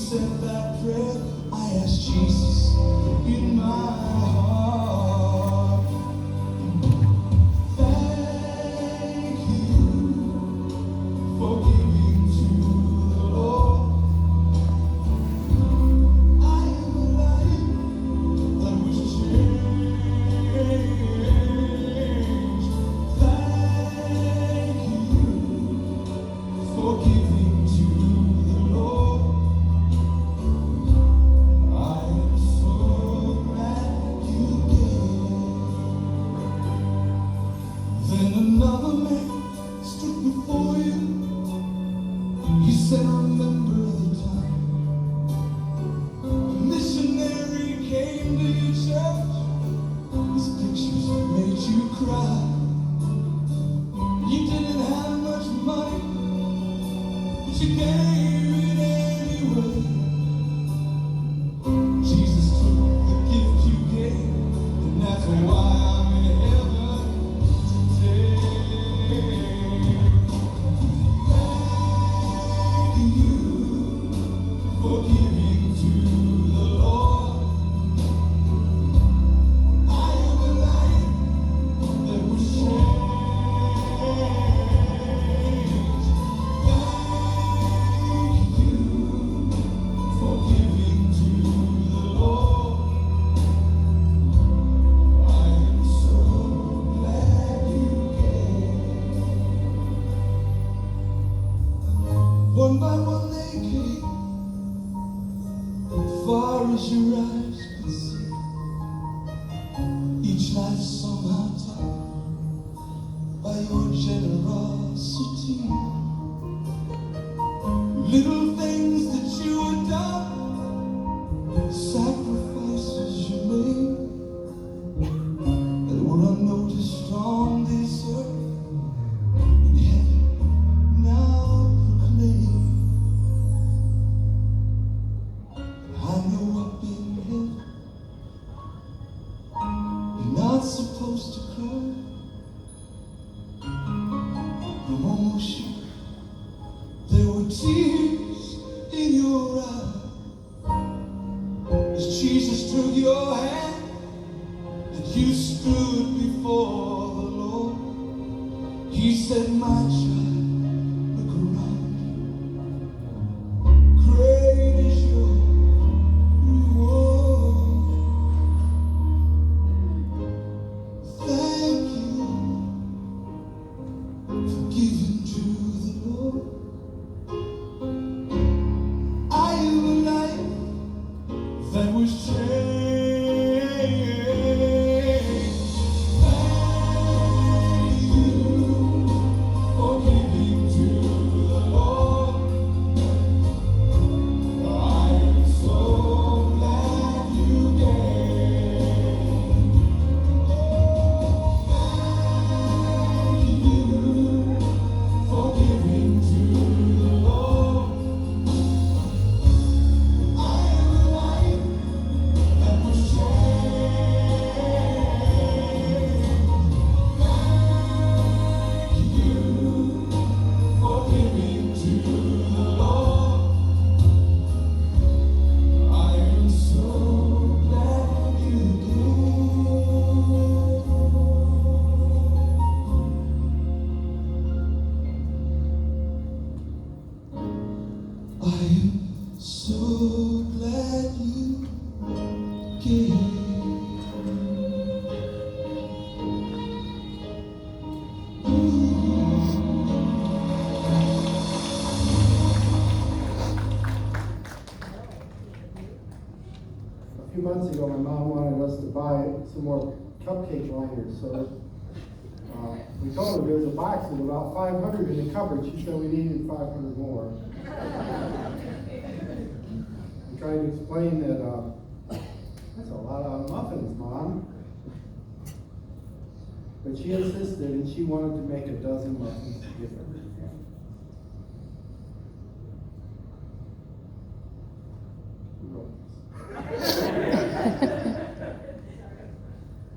said that prayer, I asked Jesus in my heart. Thank you for giving to the Lord. I am a life that was changed. Thank you for giving to the Lord. I am so glad you gave. Then another man stood before you. He said, remember the time a missionary came to your church. His pictures made you cry. You didn't have much money, but you gave it anyway. Jesus took the gift you gave, and that's why I'm in heaven today. Thank you for giving to the Lord. I am a life that was changed. Thank you for giving to the Lord. I am so glad you gave. One by one they came, far as your eyes could see. Each life somehow touched by your generosity. Little things that you had done, sacrifices you made, that were unnoticed on this earth, in heaven now proclaim. I know up in heaven you're not supposed to cry. I'm almost sure there were tears in your eyes as Jesus took your hand and you stood before the Lord. He said, my child, look around. Great is your reward. Thank you for giving to the Lord. I am a life that was changed. Thank you for giving to the Lord. I am so glad you gave. Thank you for giving to the Lord. I am a life that was changed. Thank you for giving to the Lord. I am so glad you gave. I am so glad you gave. A few months ago, my mom wanted us to buy some more cupcake liners, so we told her there was a box with about 500 in the cupboard. She said we needed 500 more. I tried to explain that that's a lot of muffins, Mom. But she insisted, and she wanted to make a dozen muffins to give her.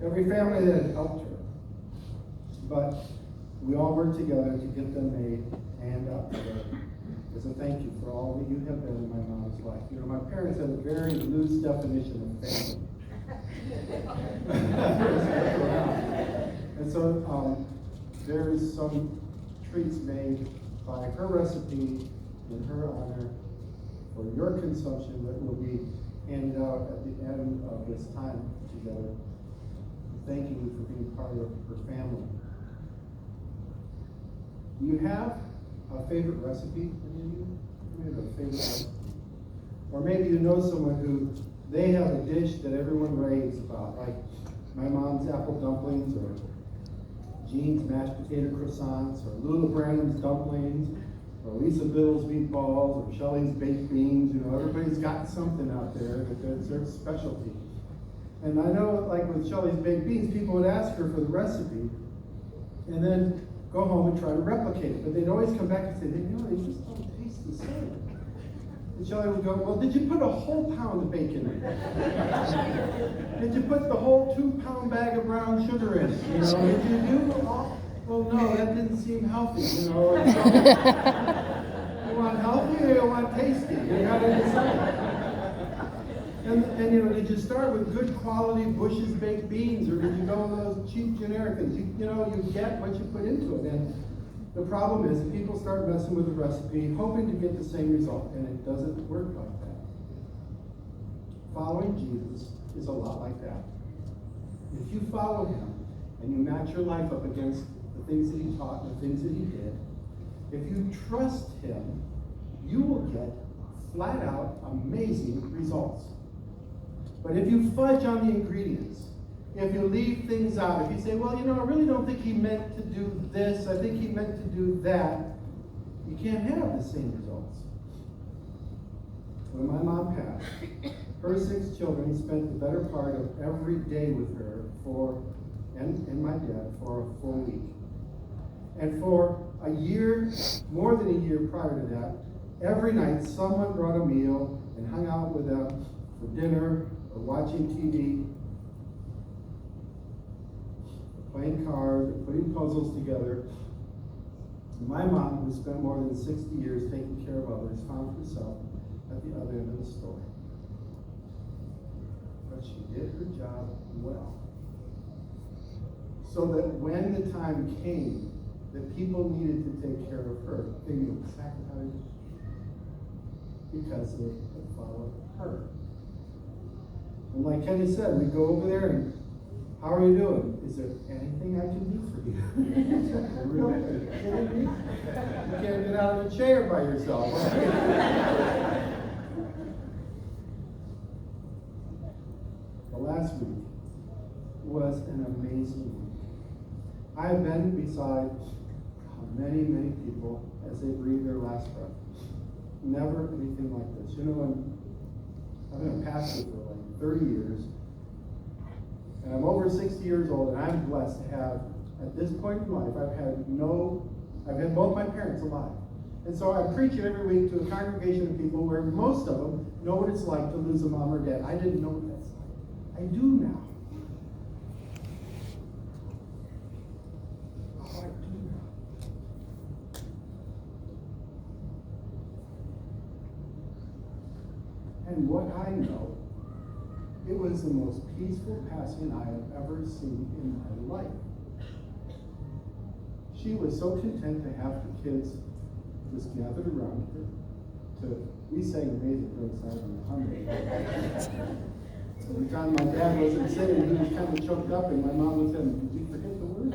Every family that helped her, but we all worked together to get them made and up to her as a thank you for all that you have been in my mom's life. You know, my parents had a very loose definition of family. And so there is some treats made by her recipe in her honor for your consumption that will be handed out at the end of this time together. Thanking you for being part of her family. Do you have a favorite recipe? Any of you? Do you have a favorite recipe? Or maybe you know someone who they have a dish that everyone raves about, like my mom's apple dumplings, or Jean's mashed potato croissants, or Lula Branham's dumplings, or Lisa Biddle's meatballs, or Shelley's baked beans. You know, everybody's got something out there that's their specialty. And I know, like with Shelley's baked beans, people would ask her for the recipe, and then go home and try to replicate it. But they'd always come back and say, you know, they just don't taste the same. And Shelley would go, well, did you put a whole pound of bacon in it? Did you put the whole 2-pound bag of brown sugar in it? You know, did you do all? Well, no, that didn't seem healthy, you know. And so, you want healthy or you want tasty? You gotta decide. And you know, did you start with good quality Bush's baked beans, or did you go with those cheap generic things? You know, you get what you put into it. And the problem is that people start messing with the recipe, hoping to get the same result, and it doesn't work like that. Following Jesus is a lot like that. If you follow him and you match your life up against the things that he taught and the things that he did, if you trust him, you will get flat out amazing results. But if you fudge on the ingredients, if you leave things out, if you say, well, you know, I really don't think he meant to do this, I think he meant to do that, you can't have the same results. When my mom passed, her 6 children spent the better part of every day with her and my dad for a full week. And for a year, more than a year prior to that, every night someone brought a meal and hung out with them for dinner, or watching TV, or playing cards, or putting puzzles together. And my mom, who spent more than 60 years taking care of others, found herself at the other end of the story. But she did her job well. So that when the time came that people needed to take care of her, they knew exactly how to do it, because they had followed her. And like Kenny said, we go over there and, how are you doing? Is there anything I can do for you? Really? Are you kidding me? You can't get out of the chair by yourself. The last week was an amazing week. I have been beside many, many people as they breathe their last breath. Never anything like this. You know, when I've been a pastor for like 30 years, and I'm over 60 years old, and I'm blessed to have, at this point in life, I've had both my parents alive. And so I preach it every week to a congregation of people where most of them know what it's like to lose a mom or dad. I didn't know what that's like. I do now. Oh, I do now. And what I know, it was the most peaceful passing I have ever seen in my life. She was so content to have the kids just gathered around her. We sang Amazing Grace out in the hymn. Every time my dad wasn't singing, he was kind of choked up, and my mom was saying, "Did you forget the words?"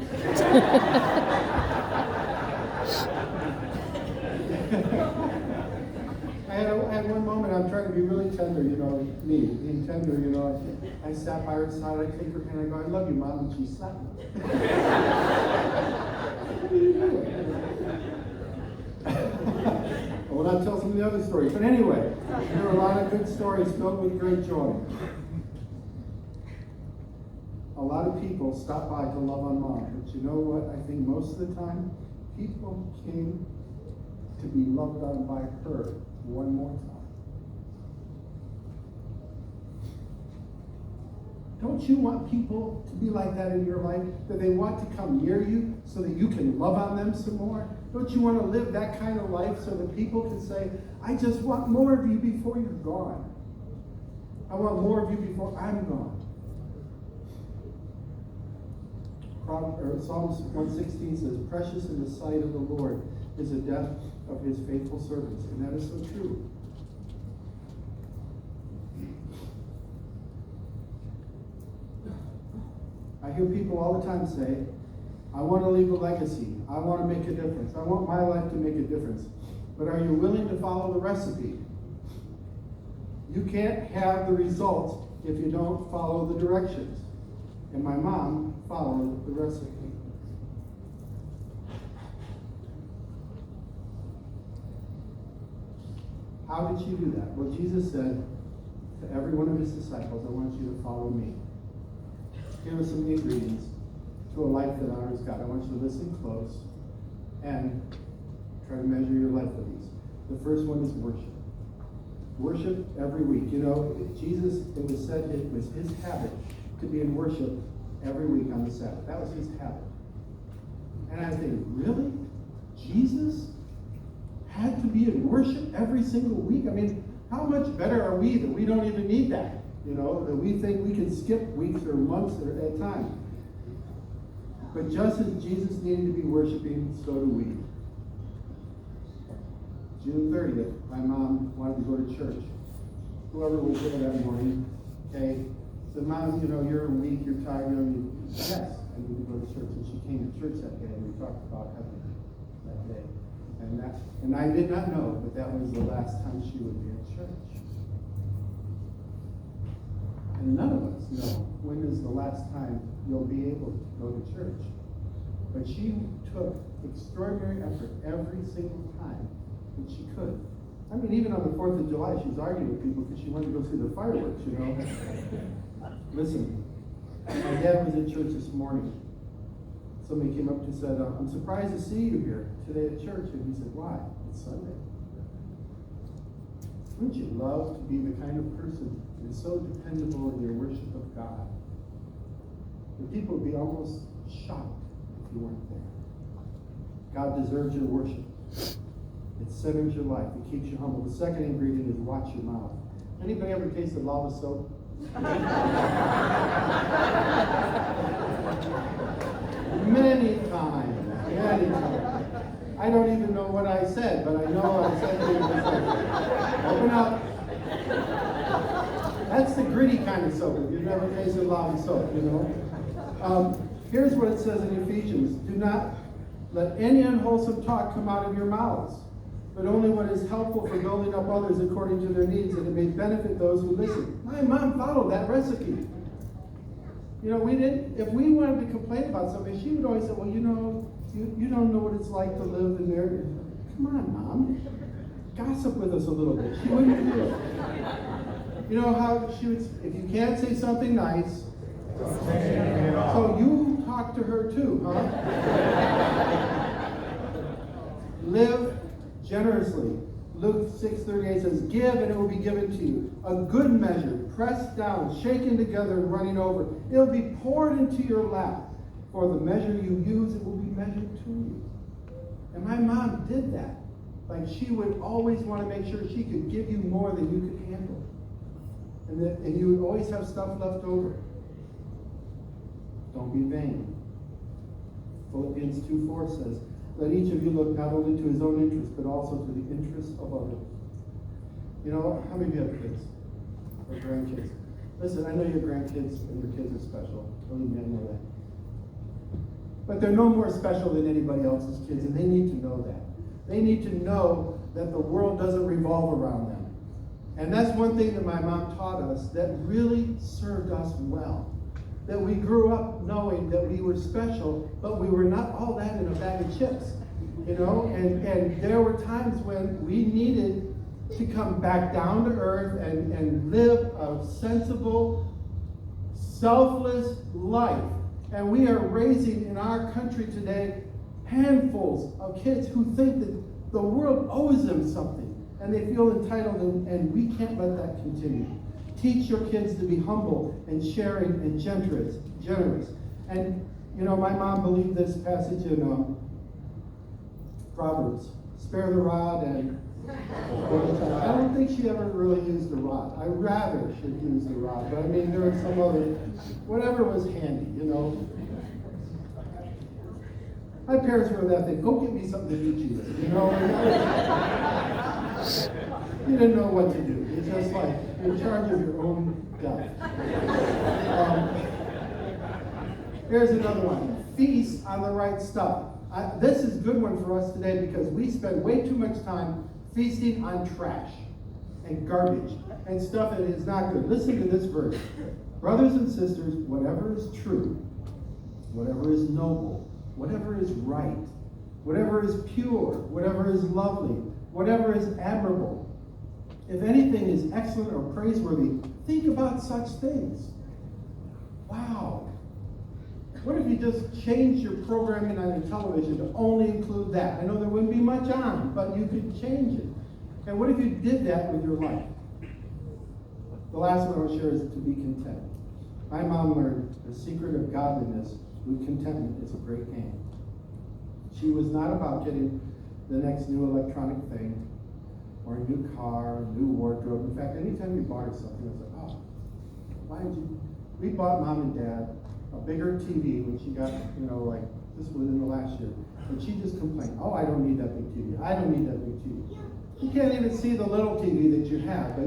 I had one moment, I'm trying to be really tender, you know, me, being tender, you know. I sat by her side, I take her hand, I go, "I love you, Mom," and she slapped me. I will not tell some of the other stories, but anyway, there are a lot of good stories filled with great joy. A lot of people stop by to love on Mom, but you know what? I think most of the time, people came to be loved on by her one more time. Don't you want people to be like that in your life? That they want to come near you so that you can love on them some more? Don't you want to live that kind of life so that people can say, I just want more of you before you're gone. I want more of you before I'm gone. Psalms 116 says, precious in the sight of the Lord is the death of his faithful servants. And that is so true. I hear people all the time say, I want to leave a legacy. I want to make a difference. I want my life to make a difference. But are you willing to follow the recipe? You can't have the results if you don't follow the directions. And my mom followed the recipe. How did she do that? Well, Jesus said to every one of his disciples, I want you to follow me. Here are some ingredients to a life that honors God. I want you to listen close and try to measure your life with these. The first one is worship. Worship every week. You know, Jesus, it was said it was his habit to be in worship every week on the Sabbath. That was his habit. And I think, really? Jesus had to be in worship every single week? I mean, how much better are we that we don't even need that? You know, that we think we can skip weeks or months at a time. But just as Jesus needed to be worshiping, so do we. June 30th, my mom wanted to go to church. Whoever was there that morning, okay, said, Mom, you know, you're weak, you're tired, yes, I need to go to church. And she came to church that day, and we talked about heaven that day. And I did not know, but that was the last time she would be at church. And none of us know when is the last time you'll be able to go to church. But she took extraordinary effort every single time that she could. I mean, even on the 4th of July, she was arguing with people because she wanted to go see the fireworks, you know. Listen, my dad was at church this morning. Somebody came up and said, I'm surprised to see you here today at church. And he said, why? It's Sunday. Wouldn't you love to be the kind of person who is so dependable in your worship of God that people would be almost shocked if you weren't there? God deserves your worship. It centers your life. It keeps you humble. The second ingredient is watch your mouth. Anybody ever tasted lava soap? Many times. I don't even know what I said, but I know I said things like, open up. That's the gritty kind of soap. If you've never tasted lava soap, you know. Here's what it says in Ephesians. Do not let any unwholesome talk come out of your mouths, but only what is helpful for building up others according to their needs, and it may benefit those who listen. My mom followed that recipe. You know, if we wanted to complain about something, she would always say, well, you know, you don't know what it's like to live in there. Come on, Mom. Gossip with us a little bit. She wouldn't do it. You know how she would, if you can't say something nice, so you talk to her too, huh? Live generously. Luke 6:38 says, give and it will be given to you. A good measure, pressed down, shaken together, and running over. It will be poured into your lap. For the measure you use, it will be measured to you. And my mom did that. Like, she would always want to make sure she could give you more than you could handle. And you would always have stuff left over. Don't be vain. Philippians 2:4 says, let each of you look not only to his own interest, but also to the interests of others. You know, how many of you have kids or grandkids? Listen, I know your grandkids and your kids are special. Believe me, I know that. But they're no more special than anybody else's kids, and they need to know that. They need to know that the world doesn't revolve around them. And that's one thing that my mom taught us that really served us well. That we grew up knowing that we were special, but we were not all that in a bag of chips. You know, and there were times when we needed to come back down to earth and live a sensible, selfless life. And we are raising in our country today handfuls of kids who think that the world owes them something and they feel entitled, and we can't let that continue. Teach your kids to be humble and sharing and generous. And, you know, my mom believed this passage in Proverbs, spare the rod and I don't think she ever really used the rod. I rather should use the rod, but I mean, there was some other, whatever was handy, you know. My parents were that thing, go get me something to eat you with, you know. You didn't know what to do. It's just like, you're in charge of your own death. Here's another one, feast on the right stuff. This is a good one for us today because we spend way too much time feasting on trash and garbage and stuff that is not good. Listen to this verse. Brothers and sisters, whatever is true, whatever is noble, whatever is right, whatever is pure, whatever is lovely, whatever is admirable, if anything is excellent or praiseworthy, think about such things. Wow. What if you just changed your programming on your television to only include that? I know there wouldn't be much on, but you could change it. And what if you did that with your life? The last one I'll share is to be content. My mom learned the secret of godliness with contentment is a great game. She was not about getting the next new electronic thing or a new car, a new wardrobe. In fact, anytime we bought her something, I was like, oh, why did you? We bought Mom and Dad a bigger TV when she got, like this was in the last year. And she just complained, oh, I don't need that big TV. I don't need that big TV. You can't even see the little TV that you have, but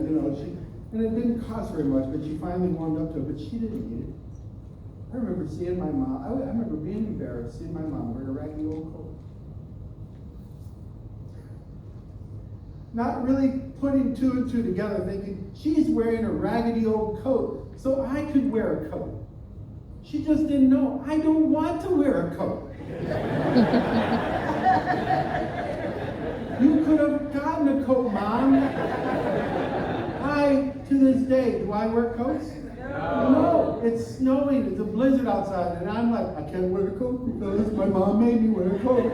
and it didn't cost very much, but she finally warmed up to it, but she didn't need it. I remember seeing my mom, I remember being embarrassed, seeing my mom wearing a raggedy old coat. Not really putting two and two together, thinking, she's wearing a raggedy old coat, so I could wear a coat. She just didn't know, I don't want to wear a coat. You could have gotten a coat, Mom. To this day, do I wear coats? No, it's snowing, it's a blizzard outside, and I'm like, I can't wear a coat because my mom made me wear a coat.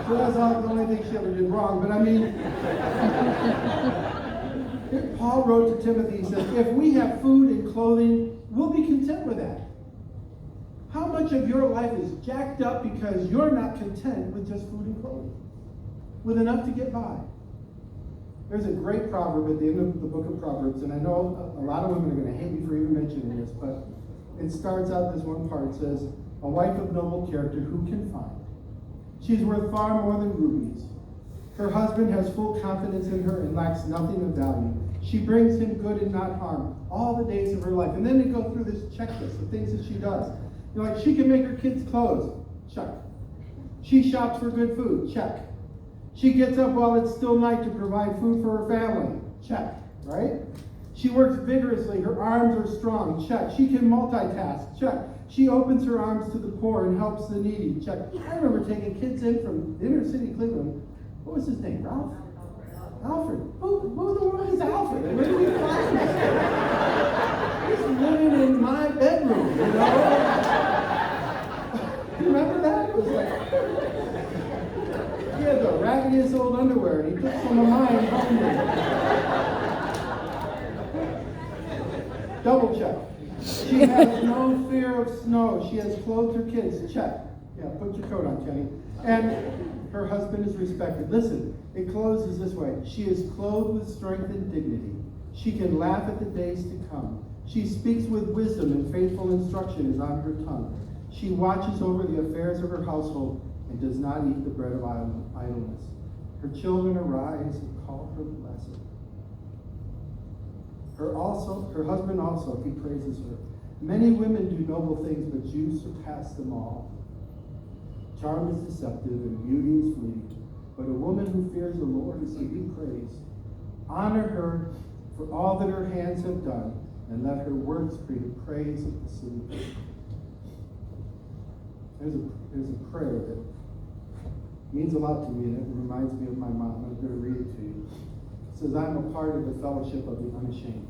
So that's the only thing she ever did wrong, but I mean, Paul wrote to Timothy, he says, if we have food and clothing, we'll be content with that. How much of your life is jacked up because you're not content with just food and clothing? With enough to get by? There's a great proverb at the end of the book of Proverbs, and I know a lot of women are going to hate me for even mentioning this, but it starts out this one part. It says, a wife of noble character who can find? She's worth far more than rubies. Her husband has full confidence in her and lacks nothing of value. She brings him good and not harm all the days of her life. And then they go through this checklist of things that she does. Like she can make her kids' clothes. Check. She shops for good food. Check. She gets up while it's still night to provide food for her family. Check. Right? She works vigorously. Her arms are strong. Check. She can multitask. Check. She opens her arms to the poor and helps the needy. Check. I remember taking kids in from inner city Cleveland. What was his name? Ralph? Alfred. Who in the world is Alfred? Where do we find him? He's living in my bedroom, you You remember that? It was like, he had the raggediest old underwear, and he took some of mine home with him. Double check. She has no fear of snow. She has clothed her kids. Check. Yeah, put your coat on, Kenny. And her husband is respected. Listen, it closes this way. She is clothed with strength and dignity. She can laugh at the days to come. She speaks with wisdom, and faithful instruction is on her tongue. She watches over the affairs of her household and does not eat the bread of idleness. Her children arise and call her blessed. Her husband also, he praises her. Many women do noble things, but you surpass them all. Charm is deceptive and beauty is fleeting, but a woman who fears the Lord is to be praised. Honor her for all that her hands have done, and let her works be the praise of the city. There's a prayer that means a lot to me, and it reminds me of my mom. I'm going to read it to you. It says, I'm a part of the fellowship of the unashamed.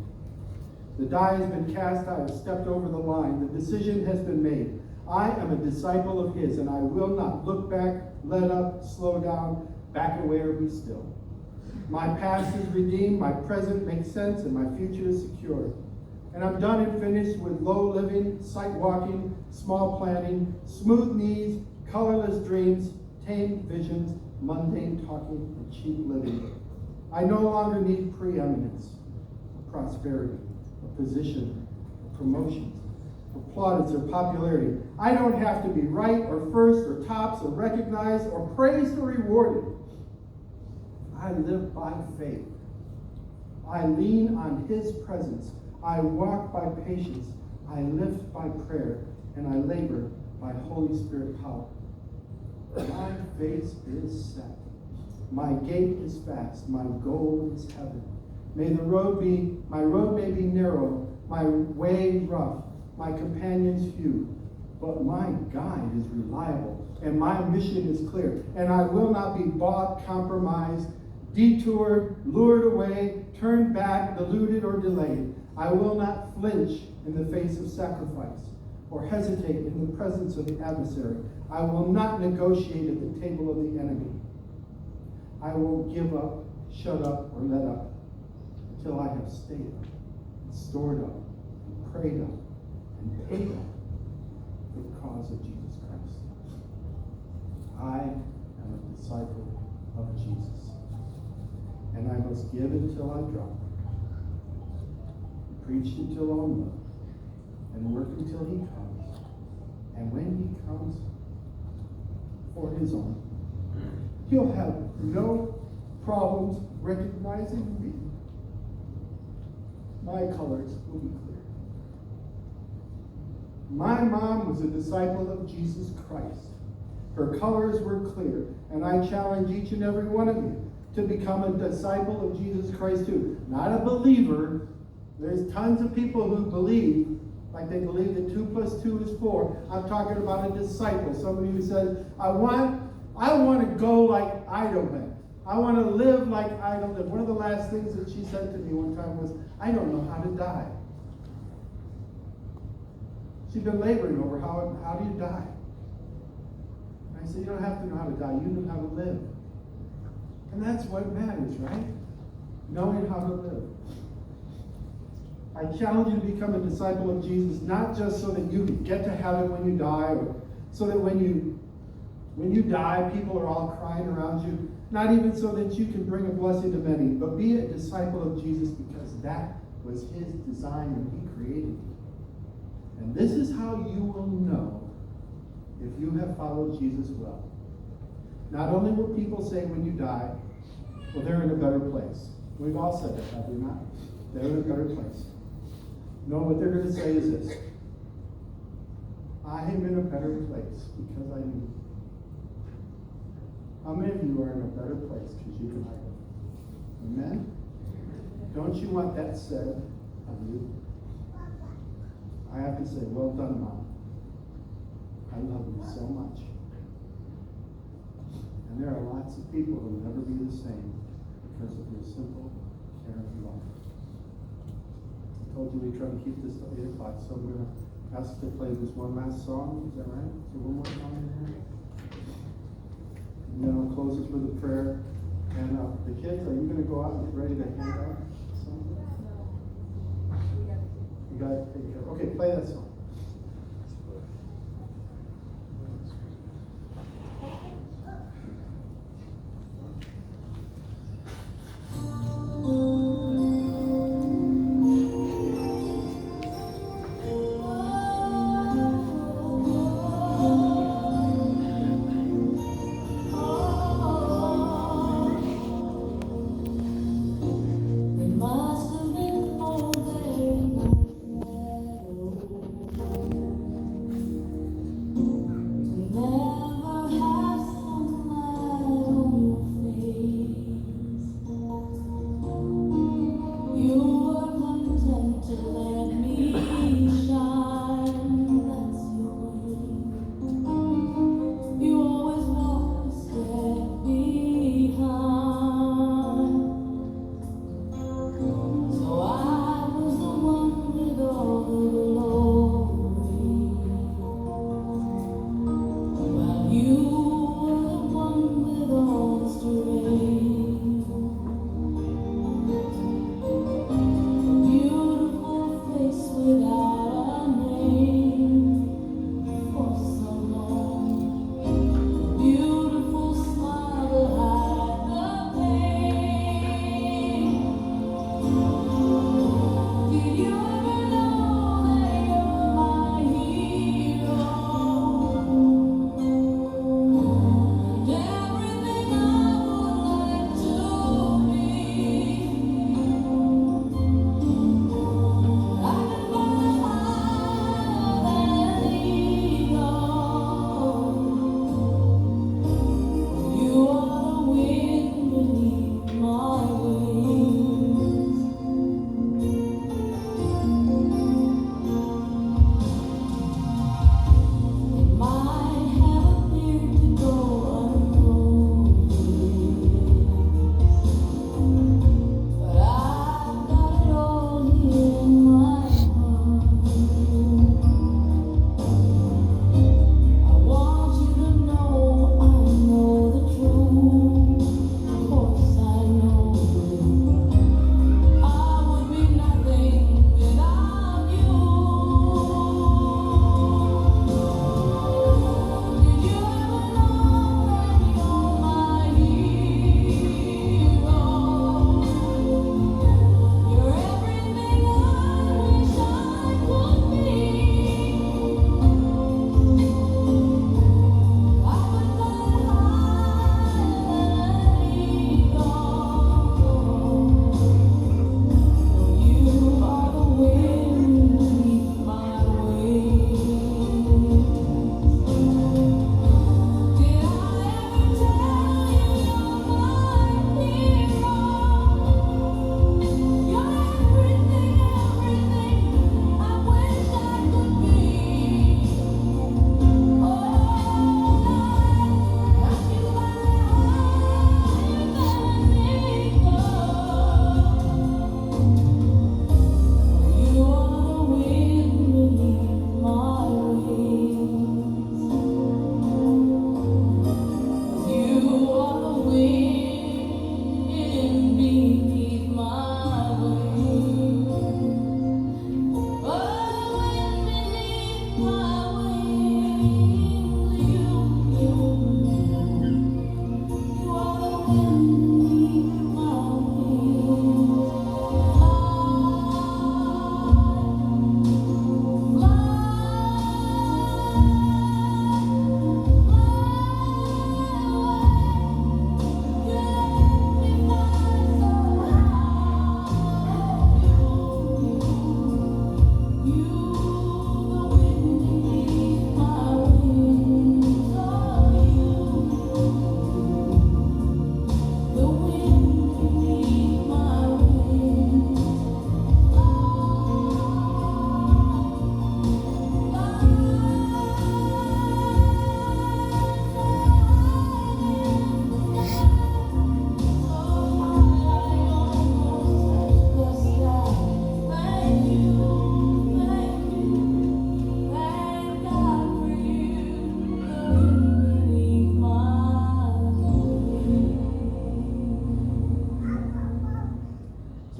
The die has been cast, I have stepped over the line. The decision has been made. I am a disciple of his, and I will not look back, let up, slow down, back away, or be still. My past is redeemed, my present makes sense, and my future is secure. And I'm done and finished with low living, sight walking, small planning, smooth knees, colorless dreams. tame visions, mundane talking, and cheap living. I no longer need preeminence, prosperity, a position, promotions, plaudits, or popularity. I don't have to be right or first or tops or recognized or praised or rewarded. I live by faith. I lean on His presence. I walk by patience. I lift by prayer. And I labor by Holy Spirit power. My face is set. My gait is fast. My goal is heaven. My road may be narrow, my way rough, my companions few, but my guide is reliable, and my mission is clear, and I will not be bought, compromised, detoured, lured away, turned back, deluded, or delayed. I will not flinch in the face of sacrifice, or hesitate in the presence of the adversary. I will not negotiate at the table of the enemy. I won't give up, shut up, or let up until I have stayed up, and stored up, and prayed up, and paid up for the cause of Jesus Christ. I am a disciple of Jesus, and I must give until I drop, preach until I'm loved, and work until He comes. And when He comes for His own, He'll have no problems recognizing me. My colors will be clear. My mom was a disciple of Jesus Christ. Her colors were clear, and I challenge each and every one of you to become a disciple of Jesus Christ too. Not a believer. There's tons of people who believe, like they believe that 2 + 2 is 4. I'm talking about a disciple. Somebody who says, I want to go like Idol went. I want to live like Idol lived. One of the last things that she said to me one time was, I don't know how to die. She'd been laboring over how do you die? And I said, you don't have to know how to die. You know how to live. And that's what matters, right? Knowing how to live. I challenge you to become a disciple of Jesus, not just so that you get to heaven when you die, or so that when you die, people are all crying around you. Not even so that you can bring a blessing to many, but be a disciple of Jesus because that was His design when He created you. And this is how you will know if you have followed Jesus well. Not only will people say when you die, well, they're in a better place. We've all said that, have we not? They're in a better place. No, what they're going to say is this: I am in a better place because I knew. How many of you are in a better place because you can hide it? Amen? Don't you want that said of you? I have to say, well done, Mom. I love you so much. And there are lots of people who will never be the same because of your simple, caring love. I told you we try to keep this till 8 o'clock, so I'm going to ask to play this one last song. Is that right? Is there one more song in here? And then I'll close this with a prayer. And the kids, are you going to go out and get ready to hand out something? You got to take care. Okay, play that song. Must have been all very much.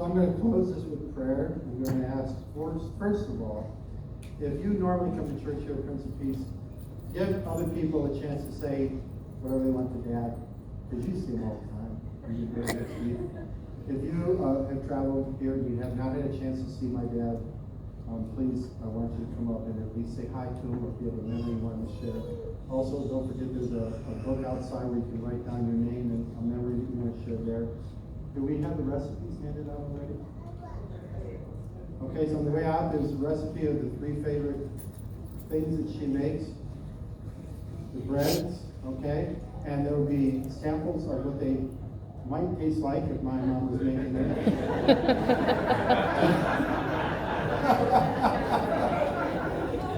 I'm going to close this with prayer. I'm going to ask, first of all, if you normally come to church here at Prince of Peace, give other people a chance to say whatever they want to Dad, because you see him all the time. And you're here next week. If you have traveled here and you have not had a chance to see my dad, please, I want you to come up and at least say hi to him, or if you have a memory you want to share. Also, don't forget there's a book outside where you can write down your name and a memory that you want to share there. Do we have the recipes handed out already? Okay, so on the way out, there's a recipe of the 3 favorite things that she makes. The breads, okay? And there will be samples of what they might taste like if my mom was making them.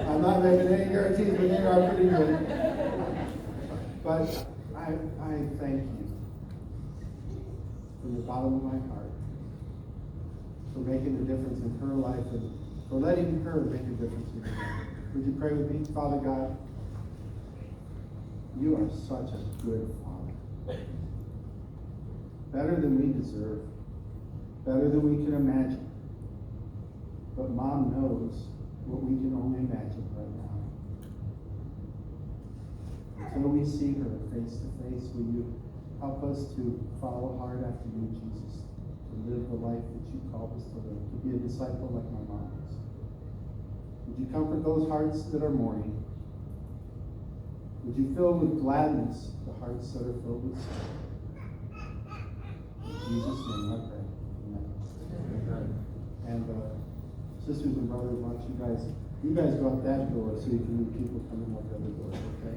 I'm not making any guarantees, but they are pretty good. But I thank you from the bottom of my heart for making a difference in her life and for letting her make a difference in your life. Would you pray with me? Father God, you are such a good Father. Better than we deserve. Better than we can imagine. But Mom knows what we can only imagine right now. Until we see her face to face, will you help us to follow hard after you, Jesus, to live the life that you called us to live, to be a disciple like my mom is. Would you comfort those hearts that are mourning? Would you fill with gladness the hearts that are filled with sorrow? In Jesus' name I pray. Amen. And sisters and brothers, why don't you guys go out that door so you can meet people coming out the other door, okay?